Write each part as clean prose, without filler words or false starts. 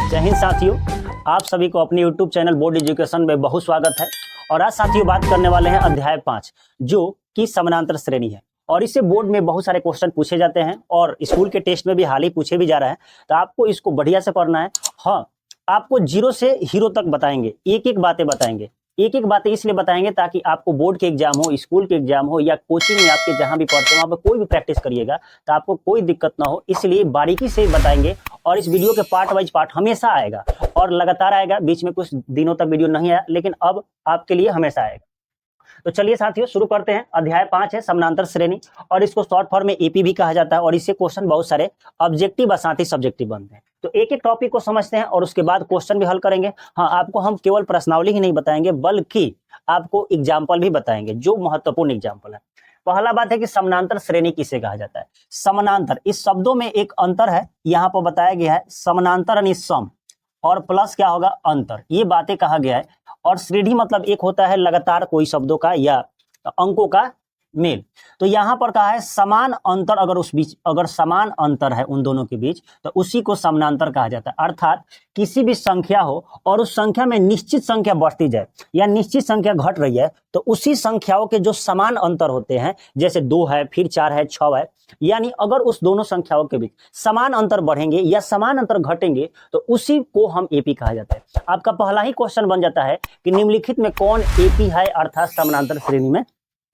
जय हिंद साथियों, आप सभी को अपने YouTube चैनल बोर्ड एजुकेशन में बहुत स्वागत है। और आज साथियों बात करने वाले हैं अध्याय 5 जो कि समानांतर श्रेणी है। और इससे बोर्ड में बहुत सारे क्वेश्चन पूछे जाते हैं और स्कूल के टेस्ट में भी हाल ही पूछे भी जा रहा है, तो आपको इसको बढ़िया से पढ़ना है। हाँ, आपको जीरो से हीरो तक बताएंगे, एक एक बातें बताएंगे, एक एक बातें इसलिए बताएंगे ताकि आपको बोर्ड के एग्जाम हो, स्कूल के एग्जाम हो या कोचिंग में आपके जहां भी पढ़ते हो वहां पर कोई भी प्रैक्टिस करिएगा तो आपको कोई दिक्कत ना हो, इसलिए बारीकी से बताएंगे। और इस वीडियो के पार्ट वाइज पार्ट हमेशा आएगा और लगातार आएगा, बीच में कुछ दिनों तक वीडियो नहीं आया, लेकिन अब आपके लिए हमेशा आएगा। तो चलिए साथियों शुरू करते हैं। अध्याय 5 है समानांतर श्रेणी, और इसको शॉर्ट फॉर्म में एपी भी कहा जाता है। और इससे क्वेश्चन बहुत सारे ऑब्जेक्टिव और साथ ही सब्जेक्टिव बनते हैं। तो एक एक टॉपिक को समझते हैं और उसके बाद क्वेश्चन भी हल करेंगे। हाँ, आपको हम केवल प्रश्नावली ही नहीं बताएंगे बल्कि आपको एग्जाम्पल भी बताएंगे, जो महत्वपूर्ण एग्जाम्पल है। पहला बात है कि समानांतर श्रेणी किसे कहा जाता है। समानांतर, इस शब्दों में एक अंतर है, यहाँ पर बताया गया है समानांतर यानी सम, और प्लस क्या होगा अंतर, ये बातें कहा गया है। और श्रेणी मतलब एक होता है लगातार कोई शब्दों का या अंकों का मेल। तो यहां पर कहा है समान अंतर, अगर उस बीच अगर समान अंतर है उन दोनों के बीच तो उसी को समानांतर कहा जाता है। अर्थात किसी भी संख्या हो और उस संख्या में निश्चित संख्या बढ़ती जाए या निश्चित संख्या घट रही है, तो उसी संख्याओं के जो समान अंतर होते हैं, जैसे 2 है, फिर 4 है, 6 है, यानी अगर उस दोनों संख्याओं के बीच समान अंतर बढ़ेंगे या समान अंतर घटेंगे तो उसी को हम एपी कहा जाता है। आपका पहला ही क्वेश्चन बन जाता है कि निम्नलिखित में कौन एपी है, अर्थात समानांतर श्रेणी में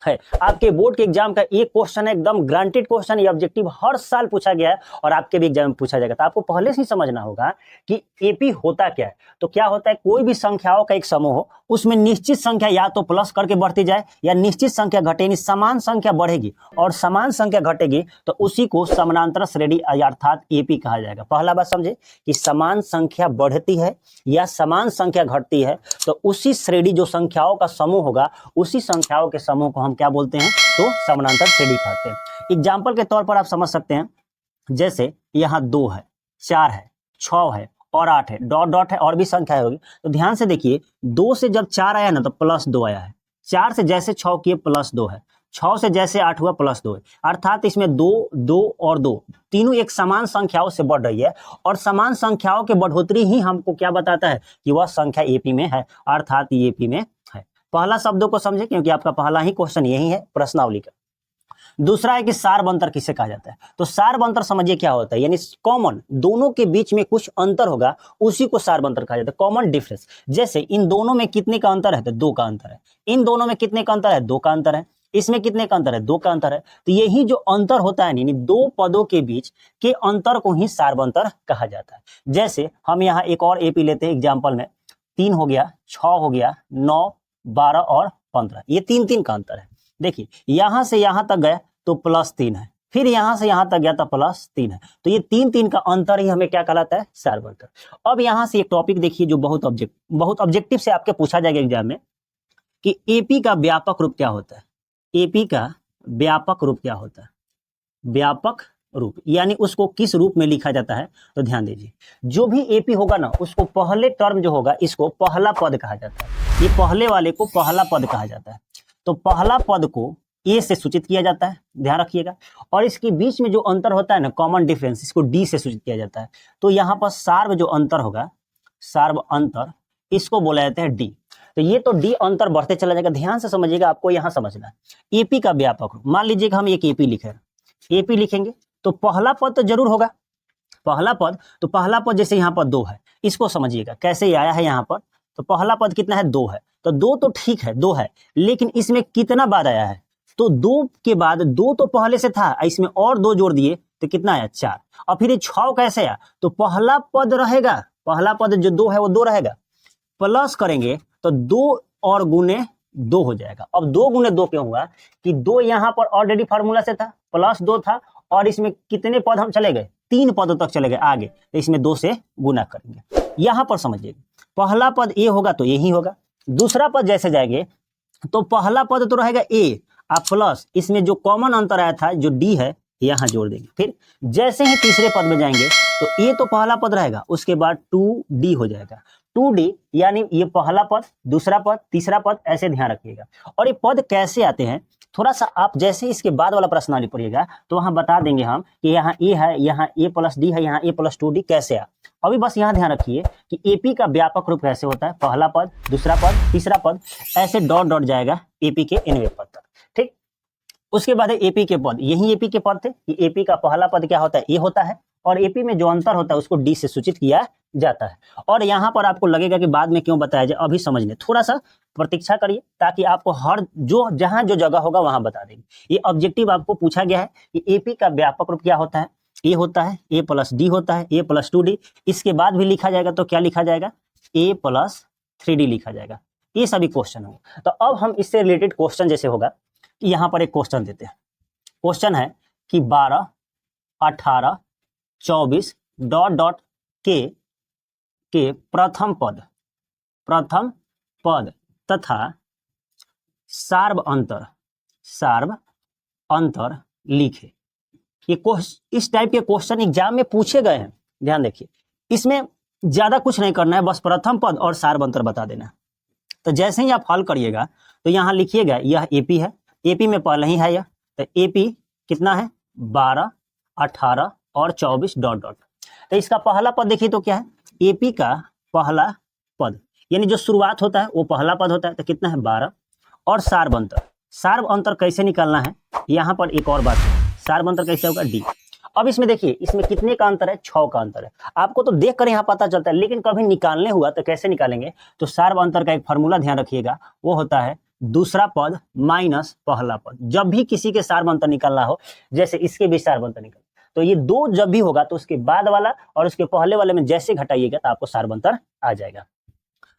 है। आपके बोर्ड के एग्जाम का एक क्वेश्चन है, एकदम ग्रांटेड क्वेश्चन, ये ऑब्जेक्टिव हर साल पूछा गया है और आपके भी एग्जाम में पूछा जाएगा। तो आपको पहले से ही समझना होगा कि एपी होता क्या है। तो क्या होता है, कोई भी संख्याओं का एक समूह हो, उसमें निश्चित संख्या या तो प्लस करके बढ़ती जाए या निश्चित संख्या घटे, यानी समान संख्या बढ़ेगी और समान संख्या घटेगी, तो उसी को समानांतर श्रेणी अर्थात एपी कहा जाएगा। पहला बात समझे कि समान संख्या बढ़ती है या समान संख्या घटती है तो उसी श्रेणी, जो संख्याओं का समूह होगा, उसी संख्याओं के समूह को हम क्या बोलते हैं, तो समानांतर श्रेणी कहते हैं। एग्जाम्पल के तौर पर आप समझ सकते हैं, जैसे यहाँ 2 है, 4 है, 6 है और 8 है, डॉट डॉट है और भी संख्या होगी। तो ध्यान से देखिए, 2 से जब 4 आया ना तो प्लस 2 आया है, 4 से जैसे 6 किए प्लस 2 है, 6 से जैसे 8 हुआ प्लस 2 है। अर्थात इसमें 2, 2 और 2 तीनों एक समान संख्याओं से बढ़ रही है और समान संख्याओं के बढ़ोतरी ही हमको क्या बताता है कि वह संख्या एपी में है, अर्थात एपी में है। पहला शब्दों को समझे क्योंकि आपका पहला ही क्वेश्चन यही है प्रश्नावली का। दूसरा है कि सार अंतर किसे कहा जाता है। तो सार अंतर समझिए क्या होता है, यानी कॉमन, दोनों के बीच में कुछ अंतर होगा, उसी को सार अंतर कहा जाता है, कॉमन डिफरेंस। जैसे इन दोनों में कितने का अंतर है, तो 2 का अंतर है। इन दोनों में कितने का अंतर है, 2 का अंतर है। इसमें कितने का अंतर है, 2 का अंतर है। तो यही जो अंतर होता है, यानी 2 पदों के बीच के अंतर को ही सार अंतर कहा जाता है। जैसे हम यहाँ एक और एपी लेते हैं एग्जाम्पल में, 3 हो गया, 6 हो गया, 9, 12 और 15, ये 3 का अंतर है। देखिए यहां से यहां तक गए तो प्लस 3 है, फिर यहां से यहां तक गया तो प्लस 3 है। तो ये 3 का अंतर ही हमें क्या कहलाता है, सार अंतर। अब यहां से एक टॉपिक देखिए जो बहुत ऑब्जेक्टिव से आपके पूछा जाएगा एग्जाम में, कि एपी का व्यापक रूप क्या होता है। एपी का व्यापक रूप क्या होता है, व्यापक रूप यानी उसको किस रूप में लिखा जाता है। तो ध्यान दीजिए, जो भी एपी होगा ना, उसको पहले टर्म जो होगा इसको पहला पद कहा जाता है। ये पहले वाले को पहला पद कहा जाता है। तो पहला पद को ए से सूचित किया जाता है, ध्यान रखिएगा। और इसके बीच में जो अंतर होता है ना, कॉमन डिफरेंस, इसको डी से सूचित किया जाता है। तो यहाँ पर सार्व जो अंतर होगा, सार्व अंतर, इसको बोला जाता है डी। तो ये तो डी अंतर बढ़ते चला जाएगा। ध्यान से समझिएगा, आपको यहाँ समझना है एपी का व्यापक रूप। मान लीजिएगा हम एक एपी लिखे, एपी लिखेंगे तो पहला पद तो जरूर होगा, पहला पद। तो पहला पद जैसे यहाँ पर 2 है, इसको समझिएगा कैसे आया है यहाँ पर। तो पहला पद कितना है, 2 है। तो 2 तो ठीक है, 2 है, लेकिन इसमें कितना बाद आया है, तो 2 के बाद 2 तो पहले से था, इसमें और 2 जोड़ दिए तो कितना आया, 4। और फिर ये 6 कैसे आया, तो पहला पद रहेगा, पहला पद जो 2 है वो 2 रहेगा, प्लस करेंगे तो 2 और गुने 2 हो जाएगा। अब 2 गुने 2 क्यों हुआ, कि 2 यहाँ पर ऑलरेडी फार्मूला से था, प्लस 2 था, और इसमें कितने पद हम चले गए, 3 पदों तक चले गए आगे, तो इसमें 2 से गुना करेंगे। यहां पर समझिएगा, पहला पद ए होगा तो यही होगा। दूसरा पद जैसे जाएंगे तो पहला पद तो रहेगा ए, आप प्लस इसमें जो कॉमन अंतर आया था जो डी है यहां जोड़ देंगे। फिर जैसे ही तीसरे पद में जाएंगे तो ए तो पहला पद रहेगा, उसके बाद 2d हो जाएगा। 2d यानी ये पहला पद, दूसरा पद, तीसरा पद, ऐसे ध्यान रखिएगा। और ये पद कैसे आते हैं, थोड़ा सा आप जैसे इसके बाद वाला प्रश्नावली पढ़िएगा तो वहां बता देंगे हम कि यहाँ ए है, यहाँ ए प्लस डी है, यहाँ ए प्लस 2d कैसे आ। अभी बस यहाँ ध्यान रखिए कि एपी का व्यापक रूप कैसे होता है, पहला पद, दूसरा पद, तीसरा पद, ऐसे डॉट डॉट जाएगा एपी के nवें पद तक। ठीक, उसके बाद है एपी के पद, यही एपी के पद थे कि एपी का पहला पद क्या होता है, ए होता है, और एपी में जो अंतर होता है उसको डी से सूचित किया जाता है। और यहाँ पर आपको लगेगा कि बाद में क्यों बताया जाए, अभी समझ लें, थोड़ा सा प्रतीक्षा करिए ताकि आपको हर जहां जो जगह होगा वहां बता देंगे। ये ऑब्जेक्टिव आपको पूछा गया है कि एपी का व्यापक रूप क्या होता है, ए होता है, ए प्लस डी होता है, ए प्लस 2d, इसके बाद भी लिखा जाएगा तो क्या लिखा जाएगा, ए प्लस 3d लिखा जाएगा। ये सभी क्वेश्चन होंगे। तो अब हम इससे रिलेटेड क्वेश्चन जैसे होगा कि यहाँ पर एक क्वेश्चन देते हैं, क्वेश्चन है कि 12, 18, 24 डॉट डॉट के प्रथम पद तथा सार्व अंतर लिखे। ये इस टाइप के क्वेश्चन एग्जाम में पूछे गए हैं, ध्यान देखिए। इसमें ज्यादा कुछ नहीं करना है, बस प्रथम पद और सार्व अंतर बता देना है। तो जैसे ही आप हल करिएगा तो यहाँ लिखिएगा यह एपी है, एपी में पहले ही है यह, तो एपी कितना है 12, 18 और 24 डॉट डॉट। तो इसका पहला पद देखिए तो क्या है, एपी का पहला पद यानी जो शुरुआत होता है वो पहला पद होता है, तो कितना है 12, और सार्व अंतर कैसे निकालना है, यहाँ पर एक और बात है, सार्व अंतर कैसे होगा डी। अब इसमें देखिए इसमें कितने का अंतर है, 6 का अंतर है। आपको तो देखकर यहाँ पता चलता है, लेकिन कभी निकालने हुआ तो कैसे निकालेंगे, तो सार्व अंतर का एक फॉर्मूला ध्यान रखिएगा, वो होता है दूसरा पद माइनस पहला पद। जब भी किसी के सार्व अंतर निकालना हो, जैसे इसके भी सार्व अंतर निकाल, तो ये दो जब भी होगा तो उसके बाद वाला और उसके पहले वाले में जैसे घटाइएगा तो आपको सार्व अंतर आ जाएगा।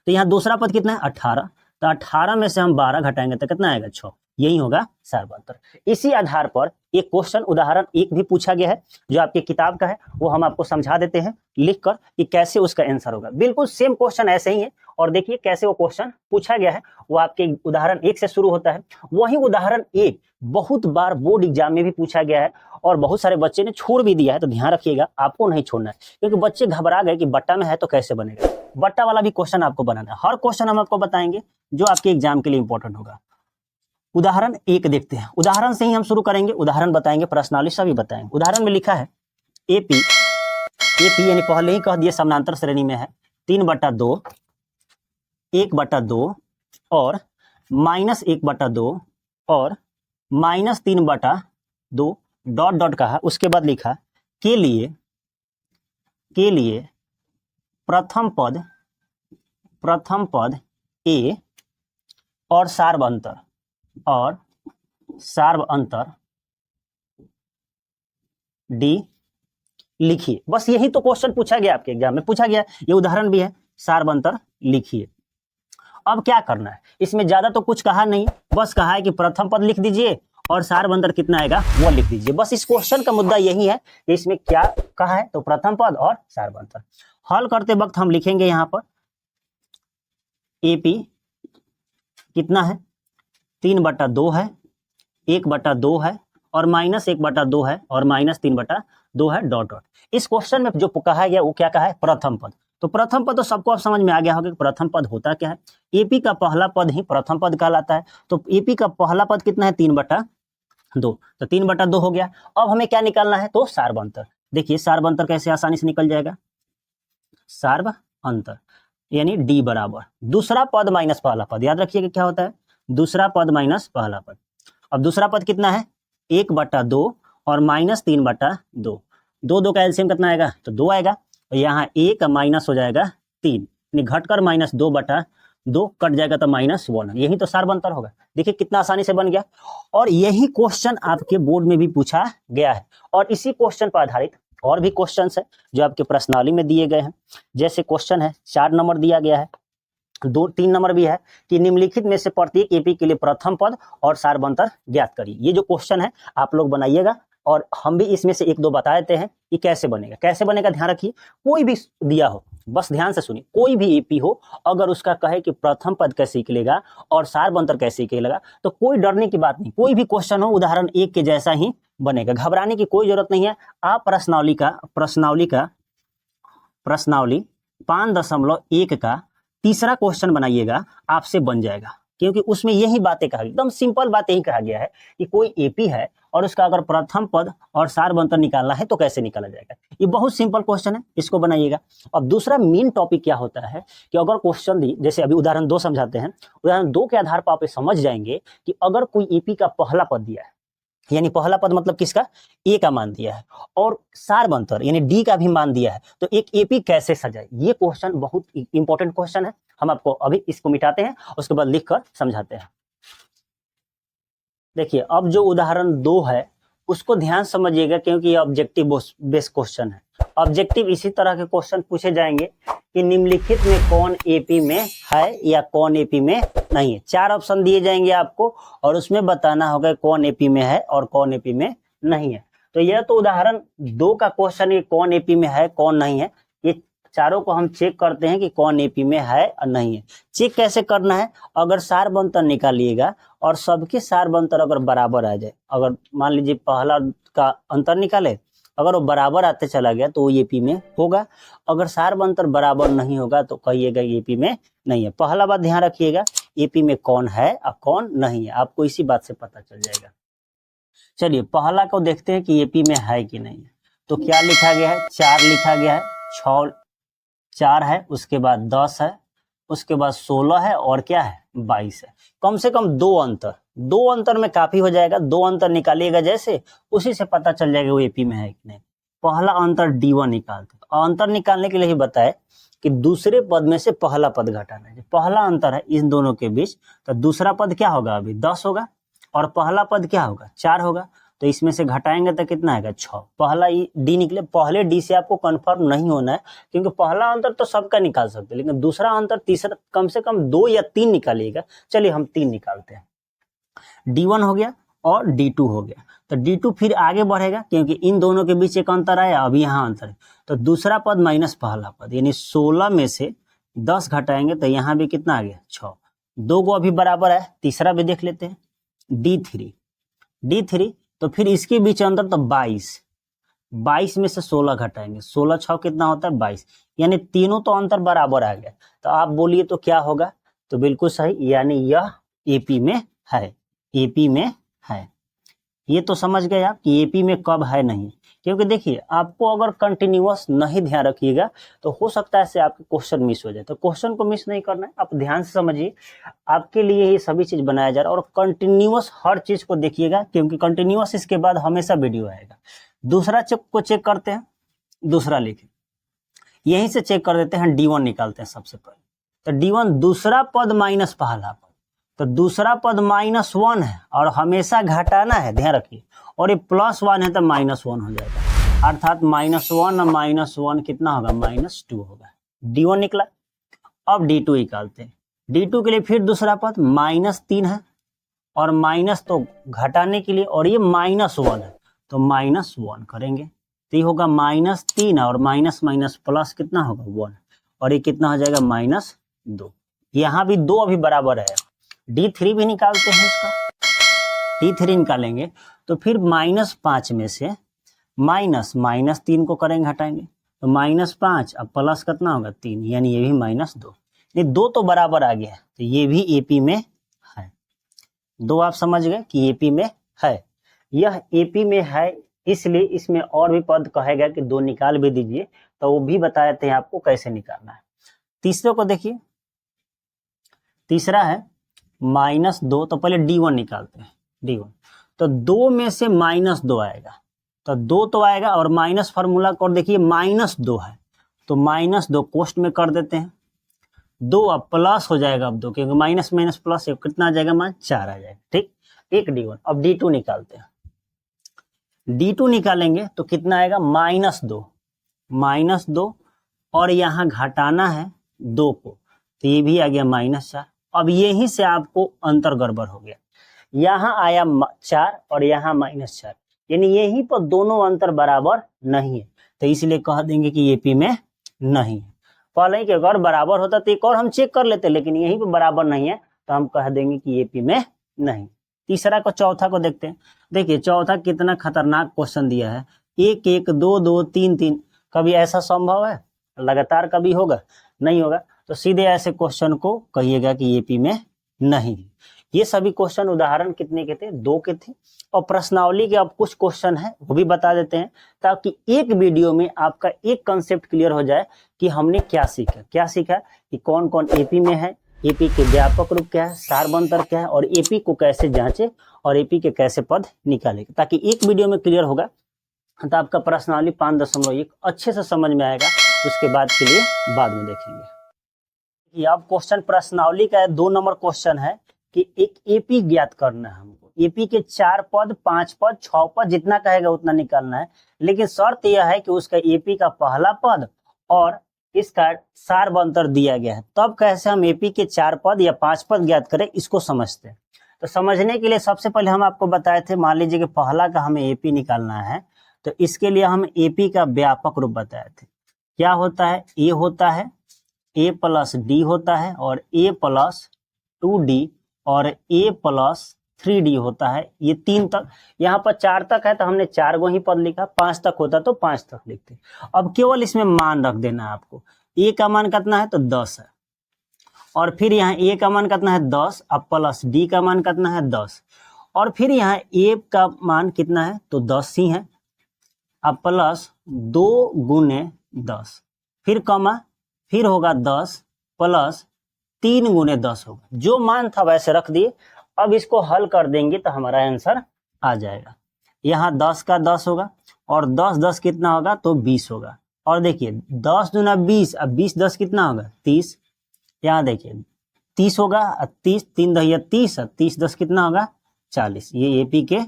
तो यहाँ दूसरा पद कितना है 18, तो 18 में से हम 12 घटाएंगे तो कितना आएगा 6, यही होगा सार्व अंतर। इसी आधार पर एक क्वेश्चन उदाहरण 1 भी पूछा गया है जो आपके किताब का है, वो हम आपको समझा देते हैं लिखकर कि कैसे उसका आंसर होगा। बिल्कुल सेम क्वेश्चन ऐसे ही है, और देखिए कैसे वो क्वेश्चन पूछा गया है। वो आपके उदाहरण 1 से शुरू होता है। वही उदाहरण 1 बहुत बार बोर्ड एग्जाम में भी पूछा गया है और बहुत सारे बच्चे ने छोड़ भी दिया है, तो ध्यान रखिएगा आपको नहीं छोड़ना है, क्योंकि बच्चे घबरा गए कि बट्टा में है तो कैसे बनेगा। बट्टा वाला भी क्वेश्चन आपको बनाना है, हर क्वेश्चन हम आपको बताएंगे जो आपके एग्जाम के लिए इंपॉर्टेंट होगा। उदाहरण 1 देखते हैं, उदाहरण से ही हम शुरू करेंगे, उदाहरण बताएंगे, प्रश्नावली सभी बताएंगे। उदाहरण में लिखा है एपी यानी पहले ही कह दिए समानांतर श्रेणी में है, 3/2, 1/2 और -1/2 और -3/2 डॉट डॉट कहा। उसके बाद लिखा के लिए प्रथम पद ए और सार्व अंतर डी लिखिए। बस यही तो क्वेश्चन पूछा गया आपके एग्जाम में, पूछा गया, ये उदाहरण भी है, सार्व अंतर लिखिए। अब क्या करना है, इसमें ज्यादा तो कुछ कहा नहीं, बस कहा है कि प्रथम पद लिख दीजिए और सार्व अंतर कितना आएगा वो लिख दीजिए। बस इस क्वेश्चन का मुद्दा यही है कि इसमें क्या कहा है, तो प्रथम पद और सार्व अंतर। हल करते वक्त हम लिखेंगे यहाँ पर एपी कितना है 3/2 है, 1/2 है और -1/2 है और -3/2 है डॉट डॉट। इस क्वेश्चन में जो कहा गया वो क्या कहा है, प्रथम पद। तो प्रथम पद तो सबको अब समझ में आ गया होगा कि प्रथम पद होता क्या है। एपी का पहला पद ही प्रथम पद कहलाता है। तो एपी का पहला पद कितना है 3/2, तो 3/2 हो गया। अब हमें क्या निकालना है, तो सार्व अंतर। देखिए सार्व अंतर कैसे आसानी से निकल जाएगा, सार्व अंतर यानी डी बराबर दूसरा पद माइनस पहला पद। याद रखिएगा क्या होता है, दूसरा पद माइनस पहला पद। अब दूसरा पद कितना है 1/2 और -3/2, 2 का एलसीएम कितना आएगा, तो 2 आएगा। और यहाँ 1 माइनस हो जाएगा 3, यानी घटकर -2/2 कट जाएगा तो -1, यही तो सार्व अंतर होगा। देखिए कितना आसानी से बन गया। और यही क्वेश्चन आपके बोर्ड में भी पूछा गया है, और इसी क्वेश्चन पर आधारित और भी क्वेश्चन है जो आपके प्रश्नावली में दिए गए हैं। जैसे क्वेश्चन है 4 नंबर दिया गया है, 3 नंबर भी है कि निम्नलिखित में से प्रत्येक एपी के लिए प्रथम पद और सार्व अंतर ज्ञात करिए। ये जो क्वेश्चन है आप लोग बनाइएगा, और हम भी इसमें से 1-2 बता देते हैं कि कैसे बनेगा। कैसे बनेगा ध्यान रखिए, कोई भी दिया हो, बस ध्यान से सुनिए, कोई भी एपी हो अगर उसका कहे कि प्रथम पद कैसे निकलेगा और सार्व अंतर कैसे निकलेगा, तो कोई डरने की बात नहीं। कोई भी क्वेश्चन हो उदाहरण 1 के जैसा ही बनेगा, घबराने की कोई जरूरत नहीं है। आप प्रश्नावली 5.1 का तीसरा क्वेश्चन बनाइएगा, आपसे बन जाएगा। क्योंकि उसमें यही बातें कहा, एकदम सिंपल बात यही कहा गया है कि कोई एपी है और उसका अगर प्रथम पद और सार अंतर निकालना है तो कैसे निकाला जाएगा। ये बहुत सिंपल क्वेश्चन है, इसको बनाइएगा। अब दूसरा मेन टॉपिक क्या होता है कि अगर क्वेश्चन दी, जैसे अभी उदाहरण 2 समझाते हैं, उदाहरण 2 के आधार पर आप समझ जाएंगे कि अगर कोई एपी का पहला पद दिया है, यानी पहला पद मतलब किसका, ए का मान दिया है, और सारबंतर यानी डी का भी मान दिया है, तो एक एपी कैसे सजाए। ये क्वेश्चन बहुत इंपॉर्टेंट क्वेश्चन है। हम आपको अभी इसको मिटाते हैं, उसके बाद लिखकर समझाते हैं। देखिए अब जो उदाहरण 2 है उसको ध्यान समझिएगा, क्योंकि ये ऑब्जेक्टिव बेस्ड क्वेश्चन है। ऑब्जेक्टिव इसी तरह के क्वेश्चन पूछे जाएंगे कि निम्नलिखित में कौन एपी में है या कौन एपी में नहीं है। 4 ऑप्शन दिए जाएंगे आपको और उसमें बताना होगा कौन एपी में है और कौन एपी में नहीं है। तो यह तो उदाहरण 2 का क्वेश्चन है, कौन एपी में है कौन नहीं है। ये चारों को हम चेक करते हैं कि कौन एपी में है और नहीं है। चेक कैसे करना है, अगर सार बंतर निकालिएगा और सबके सार बंतर अगर बराबर आ जाए, अगर मान लीजिए पहला का अंतर निकाले, अगर वो बराबर आते चला गया तो वो एपी में होगा। अगर सार बंतर बराबर नहीं होगा तो कहिएगा एपी में नहीं है। पहला बात ध्यान रखिएगा, एपी में कौन है और कौन नहीं है, आपको इसी बात से पता चल जाएगा। चलिए पहला को देखते हैं कि एपी में है कि नहीं है। तो क्या लिखा गया है, 4 लिखा गया है, 4 है, उसके बाद 10 है, उसके बाद 16 है और क्या है 22 है। कम से कम 2 अंतर में काफी हो जाएगा। 2 अंतर निकालिएगा जैसे, उसी से पता चल जाएगा वो एपी में है कि नहीं। पहला अंतर D1 निकालते, अंतर निकालने के लिए ही बताए कि दूसरे पद में से पहला पद घटाना है। पहला अंतर है इन दोनों के बीच, तो दूसरा पद क्या होगा, अभी 10 होगा और पहला पद क्या होगा 4 होगा। तो इसमें से घटाएंगे तो कितना आएगा 6। पहला डी निकले, पहले डी से आपको कंफर्म नहीं होना है, क्योंकि पहला अंतर तो सबका निकाल सकते हैं, लेकिन दूसरा अंतर तीसरा कम से कम 2 या 3 निकालिएगा। चलिए हम 3 निकालते हैं। D1 हो गया और D2 हो गया। तो D2 फिर आगे बढ़ेगा क्योंकि इन दोनों के बीच एक अंतर आया, अभी यहाँ अंतर है। तो दूसरा पद माइनस पहला पद, यानी 16 में से 10 घटाएंगे तो यहाँ भी कितना आ गया 6। 2 को अभी बराबर है, तीसरा भी देख लेते हैं D3 तो फिर इसके बीच अंतर तो 22 में से 16 घटाएंगे, 16 6 कितना होता है 22, यानी तीनों तो अंतर बराबर आ गया। तो आप बोलिए तो क्या होगा, तो बिल्कुल सही, यानी यह एपी में है, एपी में है। ये तो समझ गए आप कि एपी में कब है नहीं। क्योंकि देखिए आपको अगर कंटिन्यूअस नहीं ध्यान रखिएगा तो हो सकता है से आपके क्वेश्चन मिस हो जाए। तो क्वेश्चन को मिस नहीं करना है, आप ध्यान से समझिए, आपके लिए ये सभी चीज बनाया जा रहा है। और कंटिन्यूअस हर चीज को देखिएगा, क्योंकि कंटिन्यूअस इसके बाद हमेशा वीडियो आएगा। दूसरा को चेक करते हैं, दूसरा लिखे, यहीं से चेक कर देते हैं। D1 निकालते हैं सबसे पहले। तो D1 दूसरा पद माइनस पहला पद, तो दूसरा पद -1 है और हमेशा घटाना है, ध्यान रखिए। और ये +1 है तो -1 हो जाएगा, अर्थात -1 और -1 कितना होगा -2 होगा। D1 निकला। अब D2 निकालते हैं। D2 के लिए फिर दूसरा पद -3 है और माइनस तो घटाने के लिए, और ये -1 है तो -1 करेंगे तो ये होगा -3 और माइनस माइनस प्लस कितना होगा 1, और ये कितना हो जाएगा -2। यहाँ भी 2 अभी बराबर है। D3 भी निकालते हैं इसका। D3 निकालेंगे तो फिर -5 में से -3 को करेंगे, हटाएंगे तो -5 अब प्लस कितना होगा 3, यानी ये भी -2। ये 2 तो बराबर आ गया, तो ये भी एपी में है। 2 आप समझ गए कि एपी में है। यह एपी में है, इसलिए इसमें और भी पद कहेगा कि 2 निकाल भी दीजिए, तो वो भी बता देते हैं आपको कैसे निकालना है। तीसरे को देखिए, तीसरा है -2, तो पहले D1 निकालते हैं। D1 तो 2 में से -2 आएगा, तो 2 तो आएगा और माइनस फार्मूला को देखिए -2 है तो -2 कोष्ट में कर देते हैं। 2 अब प्लस हो जाएगा, अब 2 क्योंकि माइनस माइनस प्लस कितना आ जाएगा 4 आ जाएगा, ठीक। एक D1। अब D2 निकालते हैं। D2 निकालेंगे तो कितना आएगा -2 और यहाँ घटाना है 2 को, तो ये भी आ गया -4। अब यहीं से आपको अंतर गड़बड़ हो गया, यहाँ आया 4 और यहाँ -4, यानी यहीं पर दोनों अंतर बराबर नहीं है, तो इसलिए कह देंगे कि एपी में नहीं है। पहले ही कि अगर बराबर होता तो एक और हम चेक कर लेते, लेकिन यहीं पर बराबर नहीं है तो हम कह देंगे कि एपी में नहीं। तीसरा को, चौथा को देखते हैं। देखिए चौथा कितना खतरनाक क्वेश्चन दिया है, 1 1 2 2 3 3। कभी ऐसा संभव है, लगातार कभी होगा नहीं होगा। तो सीधे ऐसे क्वेश्चन को कहिएगा कि एपी में नहीं। ये सभी क्वेश्चन उदाहरण कितने के थे? 2 के थे। और प्रश्नावली के अब कुछ क्वेश्चन है वो भी बता देते हैं, ताकि एक वीडियो में आपका एक कंसेप्ट क्लियर हो जाए कि हमने क्या सीखा कि कौन कौन एपी में है, एपी के व्यापक रूप क्या है, सारबंतर क्या है, और एपी को कैसे जांचे और एपी के कैसे पद निकाले, ताकि एक वीडियो में क्लियर होगा तो आपका प्रश्नावली 5.1 अच्छे से समझ में आएगा। उसके बाद के लिए बाद में देखेंगे। अब क्वेश्चन प्रश्नावली का 2 नंबर क्वेश्चन है कि एक एपी ज्ञात करना है हमको। एपी के 4 पद, 5 पद, 6 पद, जितना कहेगा उतना निकालना है, लेकिन शर्त यह है कि उसका एपी का पहला पद और इसका सारबंतर दिया गया है। तब कैसे हम एपी के 4 पद या 5 पद ज्ञात करें, इसको समझते हैं। तो समझने के लिए सबसे पहले हम आपको बताए थे, मान लीजिए कि पहला का हमें एपी निकालना है, तो इसके लिए हम एपी का व्यापक रूप बताए थे। क्या होता है? ए होता है, ए प्लस डी होता है, और ए प्लस 2d और ए प्लस 3d होता है। ये 3 तक, यहाँ पर 4 तक है तो हमने 4 गो ही पद लिखा, 5 तक होता तो 5 तक लिखते। अब केवल इसमें मान रख देना है आपको। ए का मान कितना है? तो 10 है, और फिर यहाँ ए का मान कितना है? 10, अब प्लस डी का मान कितना है? 10, और फिर यहाँ ए का मान कितना है? तो 10 ही है, अब प्लस 2 गुने 10, फिर कमा, फिर होगा 10 प्लस 3 गुने 10 होगा। जो मान था वैसे रख दिए। अब इसको हल कर देंगे तो हमारा आंसर आ जाएगा। यहाँ 10 का 10 होगा, और 10 10 कितना होगा? तो 20 होगा। और देखिए 10 दूना 20, अब 20 10 कितना होगा? 30। यहाँ देखिए 30 होगा, 30 3 दहिया 30, 30 10 कितना होगा? 40। ये एपी के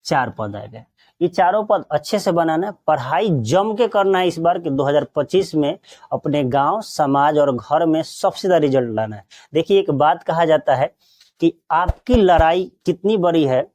4 पद आ गए। ये चारों पद अच्छे से बनाना है, पढ़ाई जम के करना है इस बार कि 2025 में अपने गांव, समाज और घर में सबसे ज्यादा रिजल्ट लाना है। देखिए एक बात कहा जाता है कि आपकी लड़ाई कितनी बड़ी है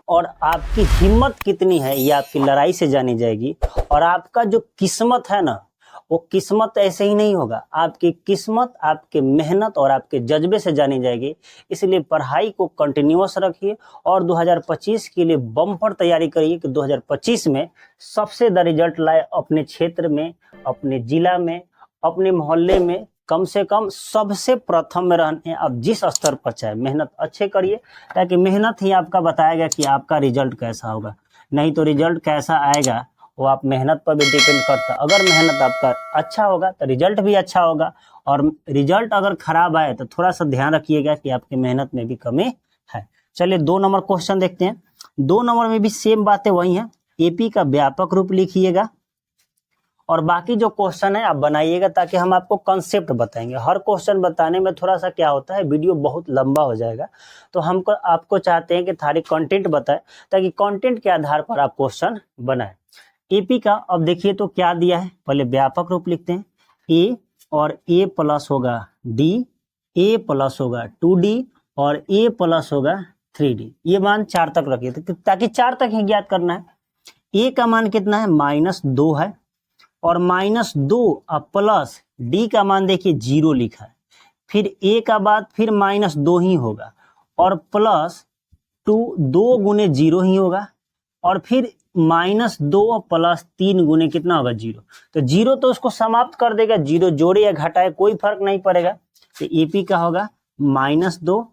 और आपकी हिम्मत कितनी है, ये आपकी लड़ाई से जानी जाएगी। और आपका जो किस्मत है ना, वो किस्मत ऐसे ही नहीं होगा, आपकी किस्मत आपके मेहनत और आपके जज्बे से जानी जाएगी। इसलिए पढ़ाई को कंटिन्यूअस रखिए और 2025 के लिए बम्पर तैयारी करिए कि 2025 में सबसे ज़्यादा रिजल्ट लाए अपने क्षेत्र में, अपने जिला में, अपने मोहल्ले में, कम से कम सबसे प्रथम में रहने। अब जिस स्तर पर चाहे मेहनत अच्छे करिए, ताकि मेहनत ही आपका बताएगा कि आपका रिजल्ट कैसा होगा। नहीं तो रिजल्ट कैसा आएगा वो आप मेहनत पर भी डिपेंड करता है। अगर मेहनत आपका अच्छा होगा तो रिजल्ट भी अच्छा होगा, और रिजल्ट अगर खराब आए तो थोड़ा सा ध्यान रखिएगा कि आपकी मेहनत में भी कमी है। चलिए 2 नंबर क्वेश्चन देखते हैं। 2 नंबर में भी सेम बातें वही हैं। एपी का व्यापक रूप लिखिएगा और बाकी जो क्वेश्चन है आप बनाइएगा, ताकि हम आपको कंसेप्ट बताएंगे। हर क्वेश्चन बताने में थोड़ा सा क्या होता है, वीडियो बहुत लंबा हो जाएगा, तो हमको आपको चाहते हैं कि सारी कंटेंट बताए, ताकि कंटेंट के आधार पर आप क्वेश्चन बनाएं। एपी का अब देखिए तो क्या दिया है, पहले व्यापक रूप लिखते हैं। ए और ए प्लस होगा डी, ए प्लस होगा 2d और ए प्लस होगा 3d। ये मान 4 तक रखिए ताकि 4 तक ही ज्ञात करना है। ए का मान कितना है? -2 है, और -2 अब प्लस डी का मान देखिए 0 लिखा है, फिर ए का बाद फिर -2 ही होगा, और प्लस 2 गुने 0 ही होगा, और फिर -2 प्लस 3 गुने कितना होगा? 0। तो 0 तो उसको समाप्त कर देगा, 0 जोड़े या घटाए कोई फर्क नहीं पड़ेगा। तो एपी का होगा -2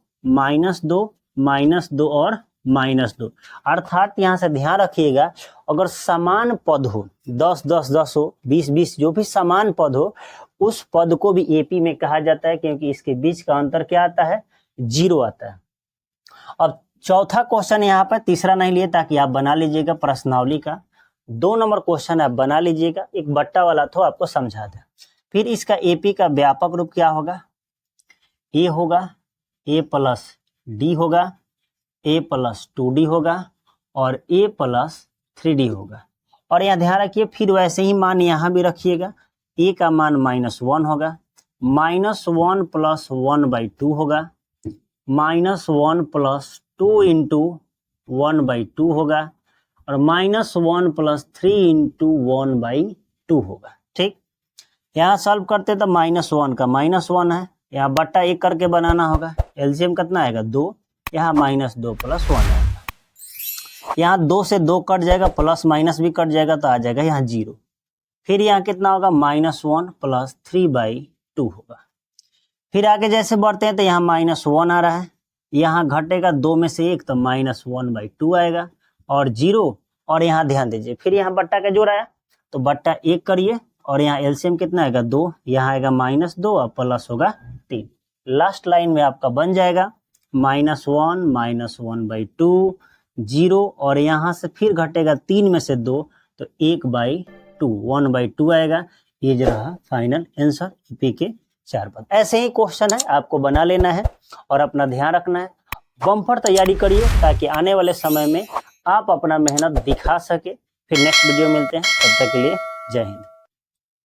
-2 और -2। अर्थात यहाँ से ध्यान रखिएगा, अगर समान पद हो, 10 10 10 हो, 20 20, जो भी समान पद हो, उस पद को भी एपी में कहा जाता है, क्योंकि इसके बीच का अंतर क्या आता है? 0 आता है। अब चौथा क्वेश्चन यहाँ पर, तीसरा नहीं लिए ताकि आप बना लीजिएगा प्रश्नावली का। 2 नंबर क्वेश्चन आप बना लीजिएगा, एक बट्टा वाला तो आपको समझा दे। फिर इसका एपी का व्यापक रूप क्या होगा? ए होगा, ए प्लस डी होगा, ए प्लस 2d होगा, और ए प्लस 3d होगा। और यहाँ ध्यान रखिए, फिर वैसे ही मान यहाँ भी रखिएगा। ए का मान -1 होगा, -1 प्लस 1/2 होगा, -1 प्लस 2 इंटू 1/2 होगा, और -1 प्लस 3 इंटू 1/2 होगा। ठीक, यहाँ सॉल्व करते तो -1 का -1 है, यहाँ बट्टा 1 करके बनाना होगा। एलसीएम कितना आएगा? 2, यहाँ -2 प्लस 1 आएगा। यहाँ 2 से 2 कट जाएगा, प्लस माइनस भी कट जाएगा तो आ जाएगा यहाँ 0। फिर यहाँ कितना होगा? -1 प्लस 3/2 होगा। फिर आगे जैसे बढ़ते हैं तो यहाँ -1 आ रहा है, यहाँ घटेगा 2 में से 1 तो -1/2 आएगा और 0, और यहाँ ध्यान दीजिए फिर यहाँ बट्टा का जोड़ आया तो बट्टा 1 करिए और यहाँ एलसीएम कितना आएगा 2, यहाँ आएगा -2 और प्लस होगा 3। लास्ट लाइन में आपका बन जाएगा -1 -1/2 0, और यहाँ से फिर घटेगा 3 में से 2 तो 1/2 1/2 आएगा। ये जो रहा फाइनल आंसर यूपी के 4 पद। ऐसे ही क्वेश्चन है, आपको बना लेना है और अपना ध्यान रखना है, बम्पर तैयारी करिए ताकि आने वाले समय में आप अपना मेहनत दिखा सके। फिर नेक्स्ट वीडियो मिलते हैं, तब तक के लिए जय हिंद।